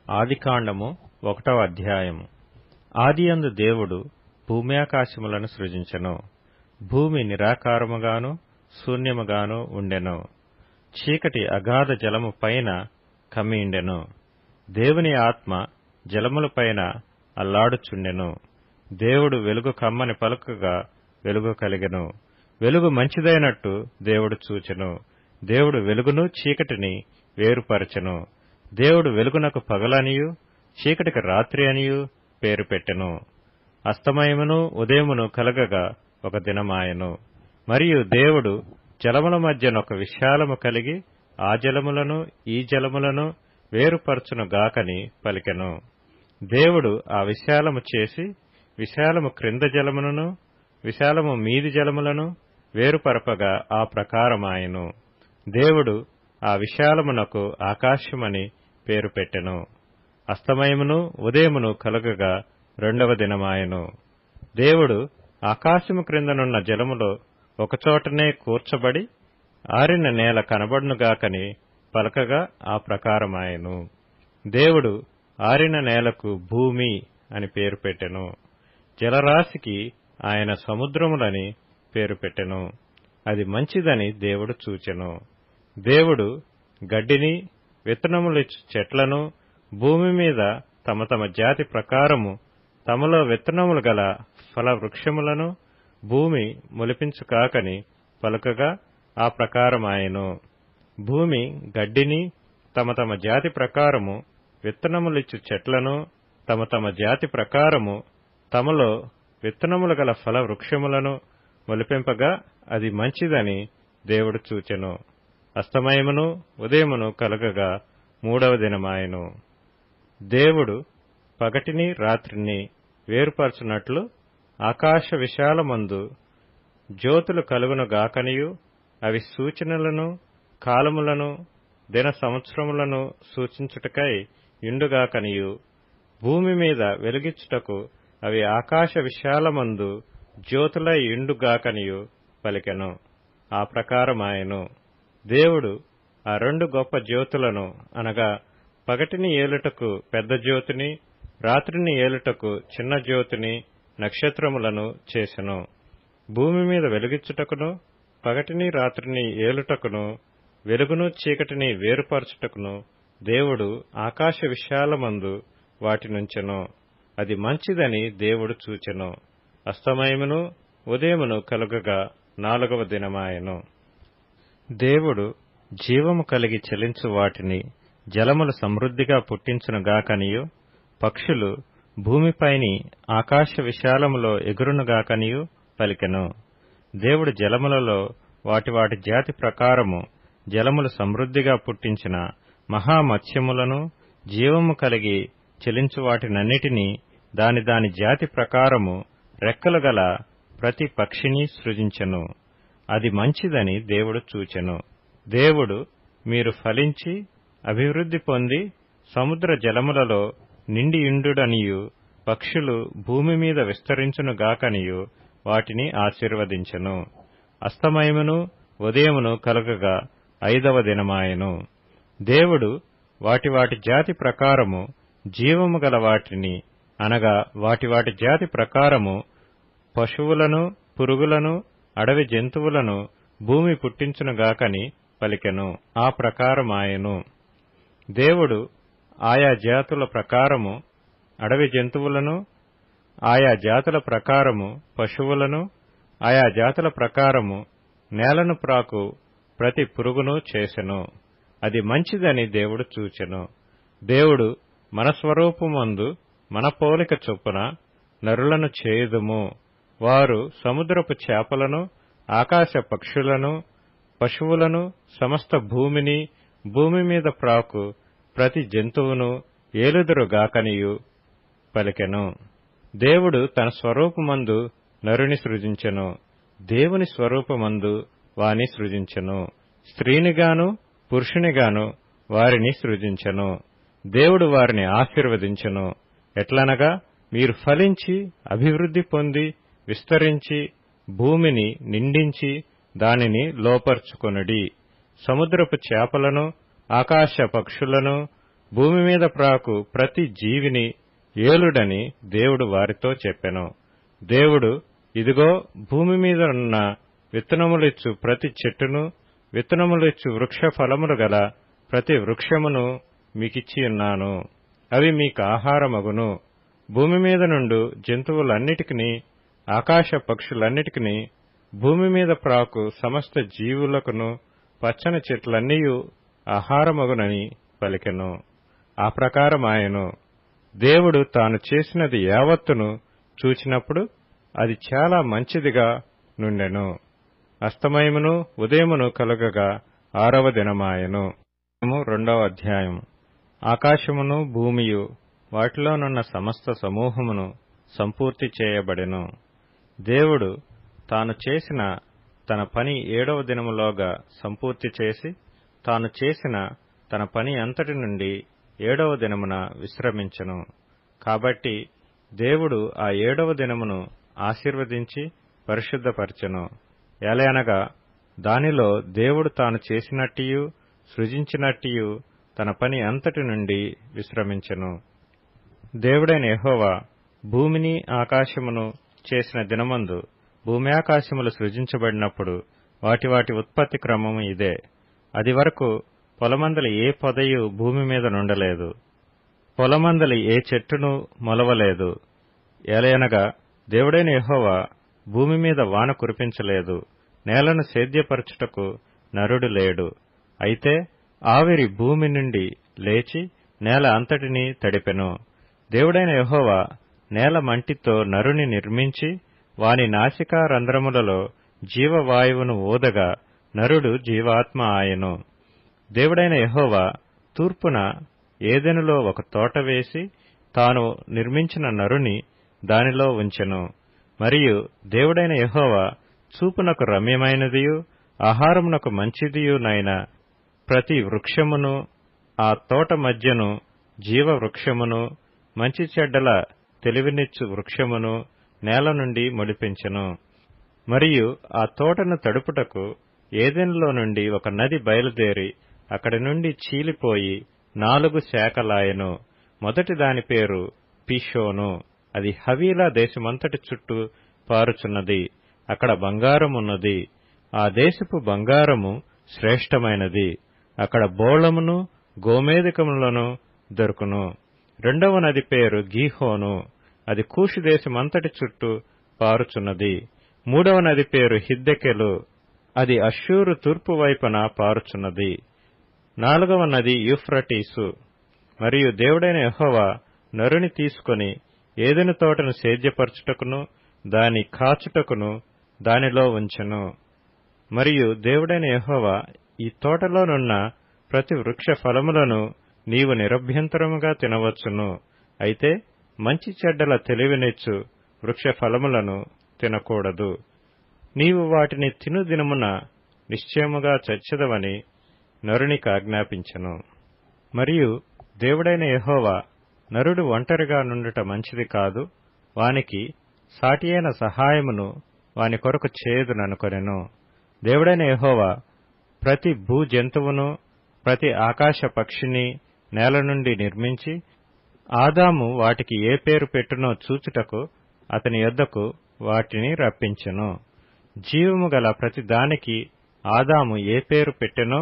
ఆదికాండము 1వ అధ్యాయము. ఆదియందు దేవుడు భూమ్యాకాశములను సృజించెను. భూమి నిరాకారముగాను శూన్యముగాను ఉండెను. చీకటి అగాధ జలము పైన కమ్మియుండెను. దేవుని ఆత్మ జలములపైన అల్లాడుచుండెను. దేవుడు వెలుగు కమ్మని పలుకగా వెలుగు కలిగెను. వెలుగు మంచిదైనట్టు దేవుడు చూచెను. దేవుడు వెలుగును చీకటిని వేరుపరచెను. దేవుడు వెలుగునకు పగలనియు చీకటికి రాత్రి అనియు పేరు పెట్టెను. అస్తమయమును ఉదయమును కలగగా ఒక దినమాయెను. మరియు దేవుడు జలముల మధ్యనొక విశాలము కలిగి ఆ జలములను ఈ జలములను వేరుపరచును గాకని పలికెను. దేవుడు ఆ విశాలము చేసి విశాలము క్రింద జలములను విశాలము మీది జలములను వేరుపరపగా ఆ ప్రకారమాయెను. దేవుడు ఆ విశాలమునకు ఆకాశమని పేరు పెట్టెను. అస్తమయమును ఉదయమును కలుగగా 2వ దినమాయెను. దేవుడు ఆకాశము క్రిందనున్న జలములో ఒకచోటనే కూర్చబడి ఆరిన నేల కనబడునుగాకని పలకగా ఆ ప్రకారమాయెను. దేవుడు ఆరిన నేలకు భూమి అని పేరు పెట్టెను. జలరాశికి ఆయన సముద్రములని పేరు పెట్టెను. అది మంచిదని దేవుడు చూచెను. దేవుడు గడ్డిని విత్తనములిచ్చు చెట్లను భూమి మీద తమ తమ జాతి ప్రకారము తమలో విత్తనములు గల ఫల వృక్షములను భూమి మొలిపించుకాకని పలుకగా ఆ ప్రకారమాయెను. భూమి గడ్డిని తమ తమ జాతి ప్రకారము విత్తనములిచ్చు చెట్లను తమ తమ జాతి ప్రకారము తమలో విత్తనములు గల ఫల వృక్షములను మొలిపింపగా అది మంచిదని దేవుడు చూచెను. అస్తమయమును ఉదయమును కలగగా 3వ దినమాయెను. దేవుడు పగటిని రాత్రిని వేరుపరచునట్లు ఆకాశ విశాలమందు జ్యోతులు కలుగునుగాకనియు అవి సూచనలను కాలములను దిన సంవత్సరములను సూచించుటకై యుండుగాకనియు భూమి మీద వెలుగిచ్చుటకు అవి ఆకాశ విశాలమందు జ్యోతులై యుండుగాకనియు పలికెను. ఆ ప్రకారమాయెను. దేవుడు ఆ 2 గొప్ప జ్యోతులను అనగా పగటిని ఏలుటకు పెద్ద జ్యోతిని రాత్రిని ఏలుటకు చిన్న జ్యోతిని నక్షత్రములను చేసెను. భూమి మీద వెలుగిచ్చుటకును పగటిని రాత్రిని ఏలుటకును వెలుగును చీకటిని వేరుపరచుటకును దేవుడు ఆకాశ విశాలమందు వాటినుంచెను. అది మంచిదని దేవుడు చూచెను. అస్తమయమును ఉదయమును కలుగగా 4వ దినమాయెను. దేవుడు జీవము కలిగి చెలించు వాటిని జలములు సమృద్ధిగా పుట్టించునుగాకనియు పక్షులు భూమిపైని ఆకాశ విశాలములో ఎగురునుగాకనియు పలికెను. దేవుడు జలములలో వాటి వాటి జాతి ప్రకారము జలములు సమృద్ధిగా పుట్టించిన మహామత్స్యములను జీవము కలిగి చెలించు వాటినన్నిటినీ దాని దాని జాతి ప్రకారము రెక్కలు గల ప్రతి పక్షిని సృజించెను. అది మంచిదని దేవుడు చూచెను. దేవుడు మీరు ఫలించి అభివృద్ధి పొంది సముద్ర జలములలో నిండియుండుడనియు పక్షులు భూమి మీద విస్తరించునుగాకనియు వాటిని ఆశీర్వదించెను. అస్తమయమును ఉదయమును కలుగగా 5వ దినమాయెను. దేవుడు వాటి వాటి జాతి ప్రకారము జీవము గల వాటిని అనగా వాటి వాటి జాతి ప్రకారము పశువులను పురుగులను అడవి జంతువులను భూమి పుట్టించునుగాకని పలికెను. ఆ ప్రకారమాయెను. దేవుడు ఆయా జాతుల ప్రకారము అడవి జంతువులను ఆయా జాతుల ప్రకారము పశువులను ఆయా జాతుల ప్రకారము నేలను ప్రాకు ప్రతి పురుగును చేసెను. అది మంచిదని దేవుడు చూచెను. దేవుడు మన స్వరూపమందు మన పోలిక చొప్పున నరులను చేయుదుము. వారు సముద్రపు చేపలను ఆకాశ పక్షులను పశువులను సమస్త భూమిని భూమి మీద ప్రాకు ప్రతి జంతువును ఏలుదురుగాకనియు పలికెను. దేవుడు తన స్వరూపమందు నరుని సృజించెను. దేవుని స్వరూపమందు వాని సృజించెను. స్త్రీనిగాను పురుషునిగాను వారిని సృజించెను. దేవుడు వారిని ఆశీర్వదించెను. ఎట్లనగా మీరు ఫలించి అభివృద్ధి పొంది విస్తరించి భూమిని నిండించి దానిని లోపర్చుకొనుడి. సముద్రపు చేపలను ఆకాశ పక్షులను భూమి మీద ప్రాకు ప్రతి జీవిని ఏలుడని దేవుడు వారితో చెప్పెను. దేవుడు, ఇదిగో భూమి మీద ఉన్న విత్తనములిచ్చు ప్రతి చెట్టును, విత్తనములిచ్చు వృక్ష ఫలములు గల ప్రతి వృక్షమును మీకిచ్చియున్నాను. అవి మీకు ఆహారమగును. భూమి మీద నుండు జంతువులన్నిటికిని, ఆకాశ పక్షులన్నిటికిని, భూమి మీద ప్రాకు సమస్త జీవులకును పచ్చని చెట్లన్నీయు ఆహారమగునని పలికెను. ఆ ప్రకారమాయెను. దేవుడు తాను చేసినది యావత్తును చూచినప్పుడు అది చాలా మంచిదిగా నుండెను. అస్తమయమును ఉదయమును కలుగగా 6వ దినమాయెను. 2వ అధ్యాయం. ఆకాశమును భూమియు వాటిలోనున్న సమస్త సమూహమును సంపూర్తి చేయబడెను. దేవుడు తాను చేసిన తన పని 7వ దినములోగా సంపూర్తి చేసి, తాను చేసిన తన పని అంతటి నుండి 7వ దినమున విశ్రమించెను. కాబట్టి దేవుడు ఆ 7వ దినమును ఆశీర్వదించి పరిశుద్ధపరచెను. ఎలయనగా దానిలో దేవుడు తాను చేసినట్టియు సృజించినట్టియు తన పని అంతటి నుండి విశ్రమించెను. దేవుడైన యెహోవా భూమిని ఆకాశమును చేసిన దినమందు భూమ్యాకాశములు సృజించబడినప్పుడు వాటి వాటి ఉత్పత్తి క్రమము ఇదే. అది వరకు పొలమందలి ఏ పొదయు భూమి మీద నుండలేదు, పొలమందలి ఏ చెట్టును మొలవలేదు. ఏలయనగా దేవుడైన యెహోవా భూమి మీద వాన కురిపించలేదు, నేలను సేద్యపరచుటకు నరుడు లేడు. అయితే ఆవిరి భూమి నుండి లేచి నేల అంతటినీ తడిపెను. దేవుడైన యెహోవా నేల మంటితో నరుని నిర్మించి వాని నాసికా రంధ్రములలో జీవవాయువును ఊదగా నరుడు జీవాత్మ ఆయెను. దేవుడైన యెహోవా తూర్పున ఏదెనులో ఒక తోట వేసి తాను నిర్మించిన నరుని దానిలో ఉంచెను. మరియు దేవుడైన యెహోవా చూపునకు రమ్యమైనదియు ఆహారమునకు మంచిదియునైన ప్రతి వృక్షమును, ఆ తోట మధ్యను జీవ వృక్షమును, మంచి చెడ్డల తెలివినిచ్చు వృక్షమును నేల నుండి మొలిపించెను. మరియు ఆ తోటను తడుపుటకు ఏదెనులో నుండి ఒక నది బయలుదేరి అక్కడి నుండి చీలిపోయి 4 శాఖలాయెను. మొదటి దాని పేరు పీషోను. అది హవీలా దేశమంతటి చుట్టూ పారుచున్నది. అక్కడ బంగారమున్నది. ఆ దేశపు బంగారము శ్రేష్టమైనది. అక్కడ బోళమును గోమేధికములను దొరుకును. రెండవ నది పేరు గీహోను. అది కూషు దేశమంతటి చుట్టూ పారుచున్నది. మూడవ నది పేరు హిద్దెకెలు. అది అష్షూరు తూర్పు వైపున పారుచున్నది. 4వ నది యూఫ్రటీసు. మరియు దేవుడైన యెహోవా నరుని తీసుకొని ఏదెను తోటను సేద్యపరచుటకును దాని కాచుటకును దానిలో ఉంచెను. మరియు దేవుడైన యెహోవా, ఈ తోటలోనున్న ప్రతి వృక్ష ఫలములను నీవు నిరభ్యంతరముగా తినవచ్చును. అయితే మంచి చెడ్డల తెలివినిచ్చు వృక్ష ఫలములను తినకూడదు. నీవు వాటిని తిను దినమున నిశ్చయముగా చచ్చెదవని నరునికి ఆజ్ఞాపించెను. మరియు దేవుడైన యెహోవా, నరుడు ఒంటరిగా నుండుట మంచిది కాదు, వానికి సాటియైన సహాయమును వాని కొరకు చేయుదుననుకొనెను. దేవుడైన యెహోవా ప్రతి భూజంతువును ప్రతి ఆకాశ పక్షిని నేల నుండి నిర్మించి ఆదాము వాటికి ఏ పేరు పెట్టునో చూచుటకు అతని యొద్దకు వాటిని రప్పించెను. జీవము గల ప్రతి దానికి ఆదాము ఏ పేరు పెట్టెనో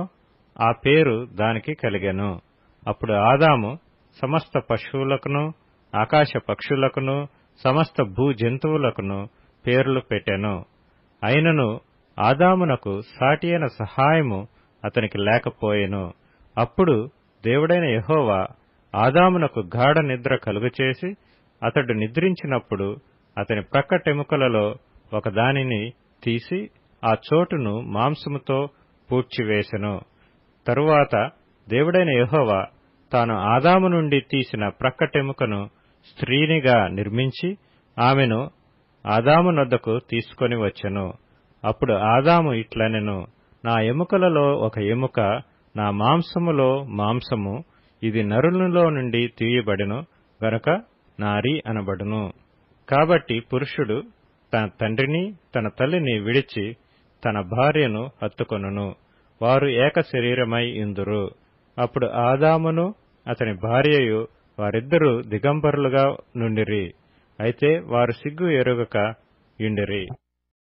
ఆ పేరు దానికి కలిగెను. అప్పుడు ఆదాము సమస్త పశువులకును ఆకాశ పక్షులకును సమస్త భూజంతువులకును పేర్లు పెట్టెను. అయినను ఆదామునకు సాటియైన సహాయము అతనికి లేకపోయెను. అప్పుడు దేవుడైన యెహోవా ఆదామునకు గాఢ నిద్ర కలుగచేసి అతడు నిద్రించినప్పుడు అతని ప్రక్కటెముకలలో ఒకదానిని తీసి ఆ చోటును మాంసముతో పూడ్చివేసెను. తరువాత దేవుడైన యెహోవా తాను ఆదాము నుండి తీసిన ప్రక్కటెముకను స్త్రీనిగా నిర్మించి ఆమెను ఆదాము నొద్దకు తీసుకొని వచ్చెను. అప్పుడు ఆదాము ఇట్లనెను, నా ఎముకలలో ఒక ఎముక, నా మాంసములో మాంసము, ఇది నరునిలో నుండి తీయబడెను గనుక నారి అనబడును. కాబట్టి పురుషుడు తన తండ్రిని తన తల్లిని విడిచి తన భార్యను హత్తుకొనును, వారు ఏక శరీరమై ఇందురు. అప్పుడు ఆదామును అతని భార్యయు వారిద్దరూ దిగంబరులుగా నుండిరి. అయితే వారు సిగ్గు ఎరుగక యుండిరి.